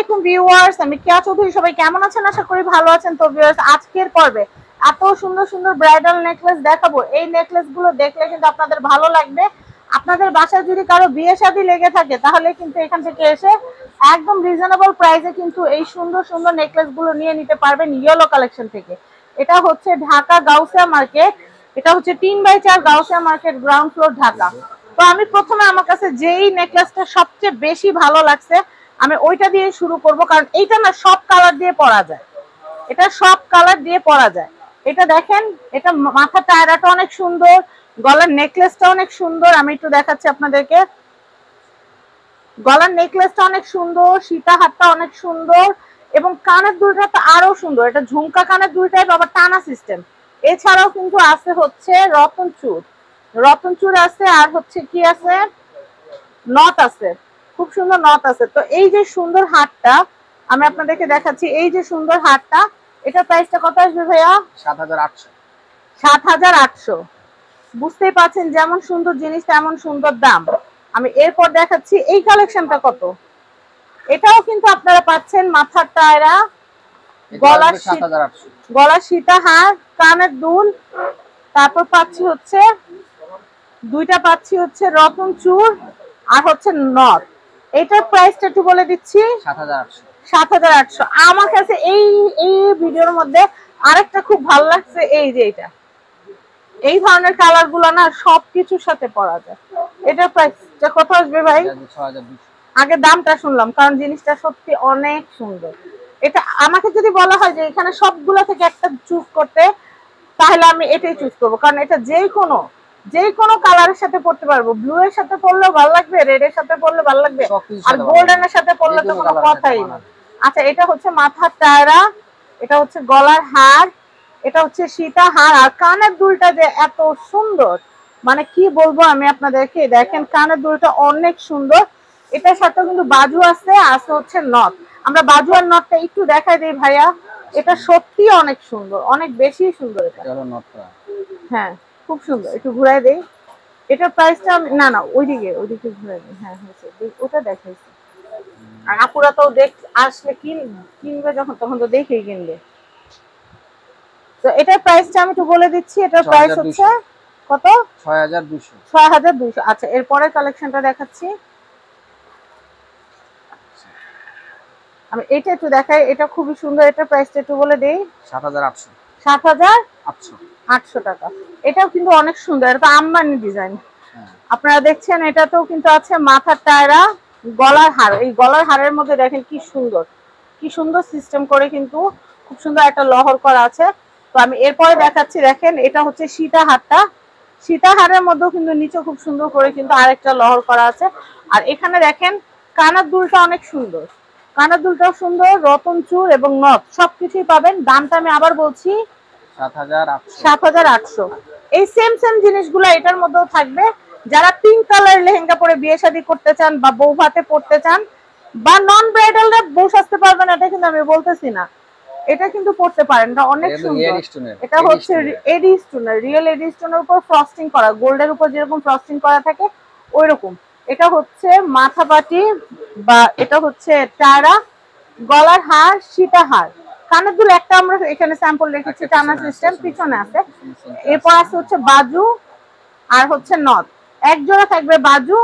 আলাইকুম ভিউয়ার্স, আমি কেয়া চৌধুরী। সবাই কেমন আছেন? আশা করি ভালো আছেন। তো ভিউয়ার্স, আজকের পর্বে এত সুন্দর সুন্দর ব্রাইডাল নেকলেস দেখাবো। এই নেকলেস গুলো দেখলে কিন্তু আপনাদের ভালো লাগবে। আপনাদের বাসায় যদি কারো বিয়ে শাদী লেগে থাকে তাহলে কিন্তু এখান থেকে এসে একদম রিজনেবল প্রাইসে কিন্তু এই সুন্দর সুন্দর নেকলেস গুলো নিয়ে নিতে পারবেন ইয়েলো কালেকশন থেকে। এটা হচ্ছে ঢাকা গাউসিয়া মার্কেট। এটা হচ্ছে 3/4 Gausia market, ground floor, Dhaka. তো আমি প্রথমে আমার কাছে যেই নেকলেসটা সবচেয়ে বেশি ভালো লাগছে আমি ওইটা দিয়ে শুরু করব, কারণ এইটা না সব কালার দিয়ে পরা যায়। এটা সব কালার দিয়ে পরা যায়। এটা দেখেন, এটা মাথা টায়রাটা অনেক সুন্দর, গলার নেকলেসটা অনেক সুন্দর। আমি একটু দেখাচ্ছি আপনাদেরকে। গলার নেকলেসটা অনেক সুন্দর, সীতা হাতটা অনেক সুন্দর, এবং কানের দুলটা তো আরো সুন্দর। এটা ঝুমকা কানের দুলটাই বাবা টানা সিস্টেম। এছাড়াও কিন্তু আছে হচ্ছে রতন চূড় আছে, আর হচ্ছে কি আছে, নথ আছে, খুব সুন্দর নথ আছে। তো এই যে সুন্দর হারটা আমি আপনাদেরকে দেখাচ্ছি, এই যে সুন্দর হারটা, এটা প্রাইসটা কত আসবে ভাইয়া? ৭৮০০। ৭৮০০। বুঝতেই পারছেন, যেমন সুন্দর জিনিস তেমন সুন্দর দাম। আমি এরপর দেখাচ্ছি এই কালেকশনটা কত। এটাও কিন্তু আপনারা পাচ্ছেন মাথার টায়রা, গলার সীতা হার, কানের দুল, তারপর পাচ্ছি হচ্ছে দুইটা পাচ্ছি হচ্ছে রতন চূড়, আর হচ্ছে নথ। এটার প্রাইসটা একটু বলে দিচ্ছি, ৭৮০০। আমার কাছে এই এই ভিডিওর মধ্যে আরেকটা খুব ভালো লাগছে, এই যে এটা, এই ধরনের কালার গুলো না সবকিছুর সাথে পরা যায়। এটার প্রাইসটা কত আসবে ভাই? আগে দামটা শুনলাম, কারণ জিনিসটা সত্যি অনেক সুন্দর। এটা আমাকে যদি বলা হয় যে এখানে সবগুলো থেকে একটা চুজ করতে, তাহলে আমি এটাই চুজ করবো, কারণ এটা যে কোনো কালারের সাথে পড়তে পারবো। ব্লু এর সাথে পরলেও ভালো লাগবে, রেড এর সাথে পরলে ভালো লাগবে, আর গোল্ডেন এর সাথে পরলে তো কোনো কথাই না। আচ্ছা, এটা হচ্ছে মাথার টায়রা, এটা হচ্ছে গলার হার, এটা হচ্ছে সীতা হার, আর কানের দুলটা যে এত সুন্দর, মানে কি বলবো আমি আপনাদেরকে। দেখেন কানের দুলটা অনেক সুন্দর। এটার সাথে কিন্তু বাজু আছে হচ্ছে নথ। আমরা বাজু আর নথটা একটু দেখাই দিই ভাইয়া। এটা সত্যি অনেক সুন্দর, অনেক বেশি সুন্দর। এটা হ্যাঁ, খুব সুন্দর। একটু ঘুরাই দেই। এটার প্রাইসটা না ওইদিকে ঘুরাই দিই। হ্যাঁ হয়েছে, ওটা দেখাইছি। আর আপুরা তো আসলে কিনবে যখন, তখন তো দেখেই কিনবে। তো এটার প্রাইসটা আমি একটু বলে দিচ্ছি। এটার প্রাইস হচ্ছে কত? ৬২০০। আচ্ছা, এরপরের কালেকশনটা দেখাচ্ছি আমি। এটা একটু দেখাই, এটা খুবই সুন্দর। এটার প্রাইসটা একটু বলে দেই, ৭৮০০ টাকা। এটাও কিন্তু অনেক সুন্দর। এটা আম্বানি ডিজাইন আপনারা দেখছেন। এটাতেও কিন্তু আছে মাথার টায়রা, গলার হার। এই গলার হারের মধ্যে দেখেন কি সুন্দর সিস্টেম করে, কিন্তু খুব সুন্দর একটা লহর করা আছে। তো আমি এরপরে দেখাচ্ছি, দেখেন এটা হচ্ছে সীতা হারটা। সীতা হারের মধ্যেও কিন্তু নিচে খুব সুন্দর করে কিন্তু আরেকটা লহর করা আছে। আর এখানে দেখেন কানের দুলটা অনেক সুন্দর, কানের দুলটাও সুন্দর, রতন চূড় এবং নথ সবকিছুই পাবেন। দামটা আমি আবার বলছি, ৭৮০০। এই সেম জিনিসগুলো এটার মধ্যেও থাকবে। যারা পিঙ্ক কালার লেহেঙ্গা পরে বিয়ে শাদী করতে চান, বা বউ ভাতে পড়তে চান, বা নন ব্রাইডালরা বউ সাজতে পারবেন, এটা কিন্তু আমি বলতেছি না, এটা কিন্তু পড়তে পারেন। এটা অনেক সুন্দর। এটা হচ্ছে এডি স্টোনের, রিয়েল এডি স্টোনের উপর ফ্রস্টিং করা, গোল্ডের উপর যেরকম ফ্রস্টিং করা থাকে ওই রকম। এটা হচ্ছে মাথা পাটি, বা এটা হচ্ছে টায়রা, গলার হার, সীতা হার, কানের দুল একটা আমরা এখানে স্যাম্পল রেখেছি, টানা সিস্টেম পিছনে আছে। এরপর আছে হচ্ছে বাজু, আর হচ্ছে নথ। এক জোড়া থাকবে বাজু,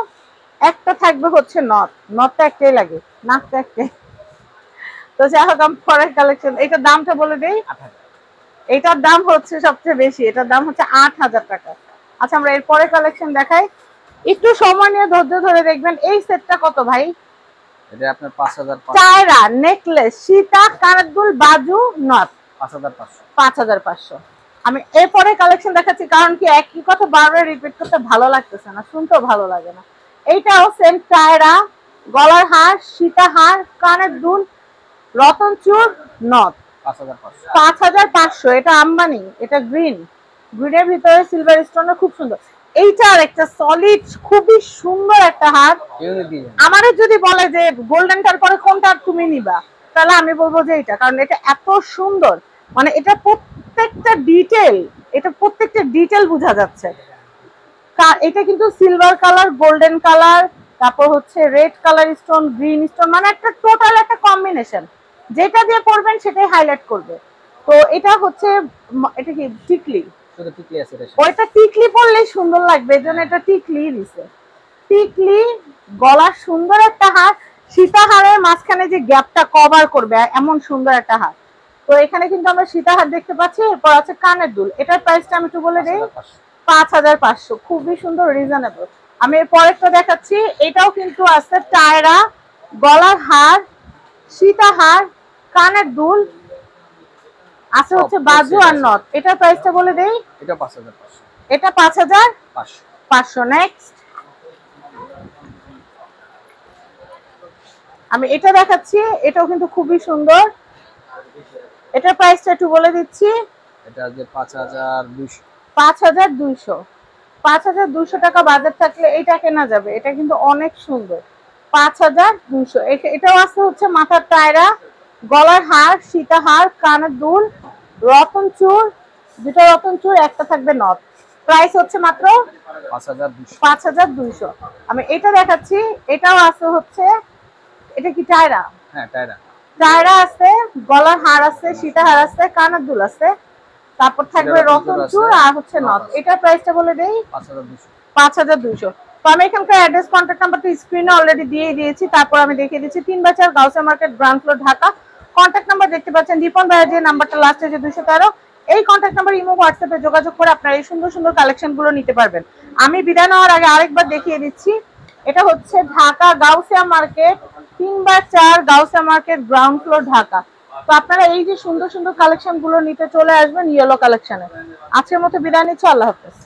একটা থাকবে হচ্ছে নথ। নথটা একটাই লাগে, নাকটা একটাই। তো যাই হোক, পরের কালেকশন, এটার দামটা বলে দেই। এটার দাম হচ্ছে সবচেয়ে বেশি, এটার দাম হচ্ছে ৮০০০ টাকা। আচ্ছা, আমরা এর পরের কালেকশন দেখাই। একটু সময় নিয়ে ধৈর্য ধরে দেখবেন। এই সেটটা কত ভাই? এটা আপনার ৫০০০। টায়রা, নেকলেস, সীতা, কানের দুল, বাজু, নথ, ৫৫০০। আমি এরপরে কালেকশন দেখাচ্ছি, কারণ কি একই কথা বারবার রিপিট করতে ভালো লাগতেছে না, শুনতেও ভালো লাগে না। এইটাও সেম টায়রা, গলার হার, সীতা হার, কানের দুল, রতন চূড়, নথ, ৫৫০০। এটা আম্বানি, এটা গ্রিনের ভিতরে সিলভার স্টোনের, খুব সুন্দর। এইটা আর একটা সলিড, খুবই সুন্দর একটা হার। আমারে যদি বলে যে গোল্ডেনটার পরে কোনটা তুমি নিবা, তাহলে আমি বলবো যে এটা, কারণ এটা এত সুন্দর। মানে এটা প্রত্যেকটা ডিটেল বোঝা যাচ্ছে। এটা কিন্তু সিলভার কালার, গোল্ডেন কালার, তারপর হচ্ছে red colour stone, green stone, মানে একটা টোটাল একটা কম্বিনেশন। কম্বিনেশন, যেটা দিয়ে পরবেন সেটাই হাইলাইট করবে। তো এটা হচ্ছে এটা কি টিকলি, শুধু টিকলি আছে এটা। ওইটা টিকলি পরলেই সুন্দর লাগবে, এজন্য এটা টিকলি দিছে। টিকলি, গলার সুন্দর একটা হার, সীতাহারের মাঝখানে যে গ্যাপটা কভার করবে এমন সুন্দর একটা হার। তো এখানে কিন্তু আমরা সীতাহার দেখতে পাচ্ছি। এরপর আছে কানের দুল, এটার প্রাইসটা আমি একটু বলে দিই, 5500। খুবই সুন্দর, রিজনেবল। আমি এর পরেরটা দেখাচ্ছি, এটাও কিন্তু আছে টায়রা, গলার হার, সীতাহার, কানের দুল আছে, হচ্ছে বাজু আর নথ। এটার প্রাইসটা বলে দেই, এটা 5500। এটা 5500। নেক্সট আমি এটা দেখাচ্ছি, এটাও কিন্তু খুবই সুন্দর। এটার প্রাইসটা একটু বলে দিচ্ছি, এটা যে 5200। 5200। 5200 টাকা বাজার থাকলে এটা কেনা যাবে, এটা কিন্তু অনেক সুন্দর। 5200। এটাও আছে হচ্ছে মাথার টায়রা, গলার হার, সীতাহার, কানের দুল, রতন চূড়, দুটো রতন চূড়, একটা থাকবে নথ। প্রাইস হচ্ছে মাত্র 5200। 5200। আমি এটা দেখাচ্ছি, এটাও আছে হচ্ছে, এটা কি টায়রা? হ্যাঁ টায়রা। টায়রা আছে, গলার হার আছে, সীতাহার আছে, কানের দুল আছে, তারপর থাকবে রতন চূড় আর হচ্ছে নথ। এটার প্রাইসটা বলে দেই, 5200। 5200। তো আমি এখানকার অ্যাড্রেস, কন্ট্যাক্ট নাম্বারটা স্ক্রিনে অলরেডি দিয়ে দিয়েছি। তারপর আমি দেখিয়ে দিচ্ছি 3/4 Gausia market, ground floor, Dhaka. Contact number দেখতে পাচ্ছেন দীপন ভাইয়ের যে নাম্বারটা লাস্টে যে 213, এই কন্ট্যাক্ট নাম্বার ইমো হোয়াটসঅ্যাপে যোগাযোগ করে আপনারা এই সুন্দর সুন্দর কালেকশন গুলো নিতে পারবেন। আমি বিদায় নেওয়ার আগে আরেকবার দেখিয়ে দিচ্ছি, এটা হচ্ছে Dhaka Gausia market, 3/4 Gausia market, ground floor, Dhaka. তো আপনারা এই যে সুন্দর সুন্দর কালেকশন গুলো নিতে চলে আসবেন ইয়েলো কালেকশনে। আজকের মতো বিদায় নিচ্ছি, আল্লাহ হাফেজ।